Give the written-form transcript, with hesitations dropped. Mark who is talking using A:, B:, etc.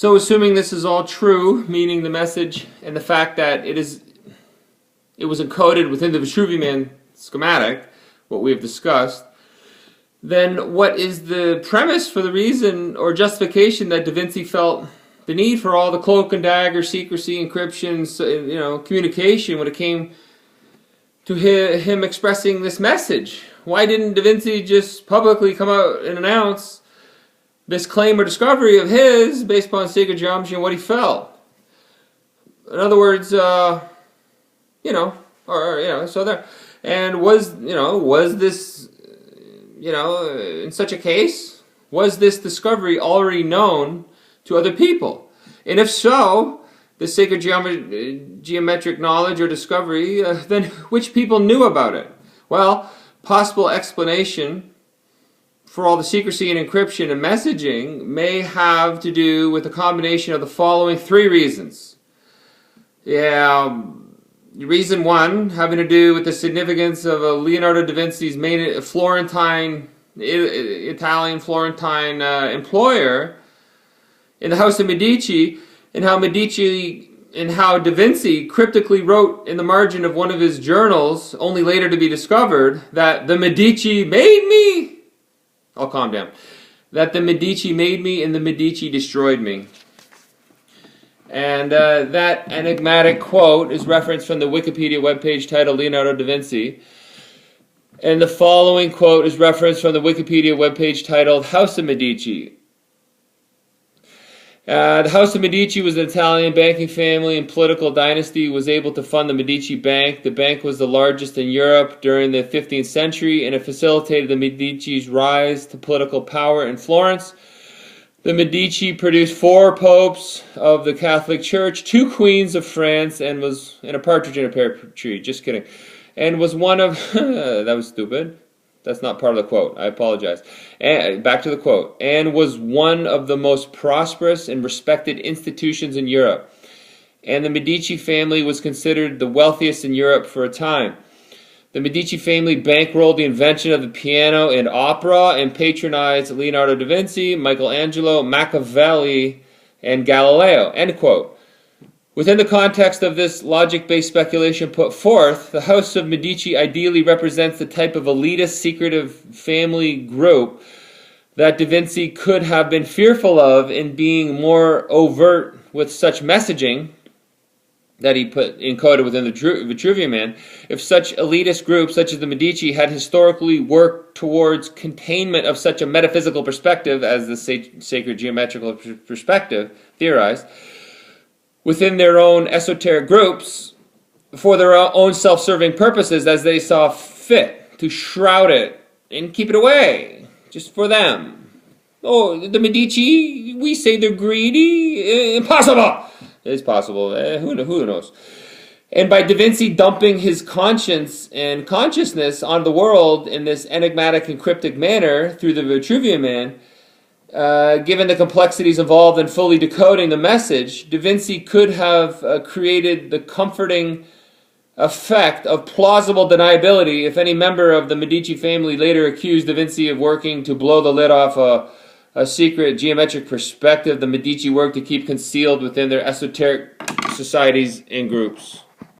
A: So assuming this is all true, meaning the message and the fact that it was encoded within the Vitruvian schematic, what we have discussed, then what is the premise for the reason or justification that Da Vinci felt the need for all the cloak and dagger, secrecy, encryption, communication when it came to him expressing this message? Why didn't Da Vinci just publicly come out and announce this claim or discovery of his based upon sacred geometry and what he felt? In other words, so there. And was this, in such a case, was this discovery already known to other people? And if so, the sacred geometric knowledge or discovery, then which people knew about it? Well, possible explanation for all the secrecy and encryption and messaging may have to do with a combination of the following three reasons. Reason one, having to do with the significance of Leonardo da Vinci's main Italian Florentine employer in the House of Medici, and how Da Vinci cryptically wrote in the margin of one of his journals, only later to be discovered, that the Medici made me. I'll calm down. That the Medici made me and the Medici destroyed me. And that enigmatic quote is referenced from the Wikipedia webpage titled Leonardo da Vinci. And the following quote is referenced from the Wikipedia webpage titled House of Medici. The House of Medici was an Italian banking family and political dynasty, was able to fund the Medici Bank. The bank was the largest in Europe during the 15th century, and it facilitated the Medici's rise to political power in Florence. The Medici produced 4 popes of the Catholic Church, 2 queens of France, and a partridge in a pear tree. Just kidding. And was one of... that was stupid. That's not part of the quote. I apologize. And back to the quote. And was one of the most prosperous and respected institutions in Europe. And the Medici family was considered the wealthiest in Europe for a time. The Medici family bankrolled the invention of the piano and opera and patronized Leonardo da Vinci, Michelangelo, Machiavelli, and Galileo. End quote. Within the context of this logic-based speculation put forth, the House of Medici ideally represents the type of elitist, secretive family group that Da Vinci could have been fearful of in being more overt with such messaging that he put encoded within the Vitruvian Man. If such elitist groups, such as the Medici, had historically worked towards containment of such a metaphysical perspective as the sacred geometrical perspective theorized, within their own esoteric groups, for their own self-serving purposes as they saw fit, to shroud it and keep it away, just for them. Oh, the Medici, we say they're greedy? Impossible! It's possible. Who knows? And by Da Vinci dumping his conscience and consciousness on the world in this enigmatic and cryptic manner through the Vitruvian Man, given the complexities involved in fully decoding the message, Da Vinci could have created the comforting effect of plausible deniability if any member of the Medici family later accused Da Vinci of working to blow the lid off a secret geometric perspective the Medici worked to keep concealed within their esoteric societies and groups.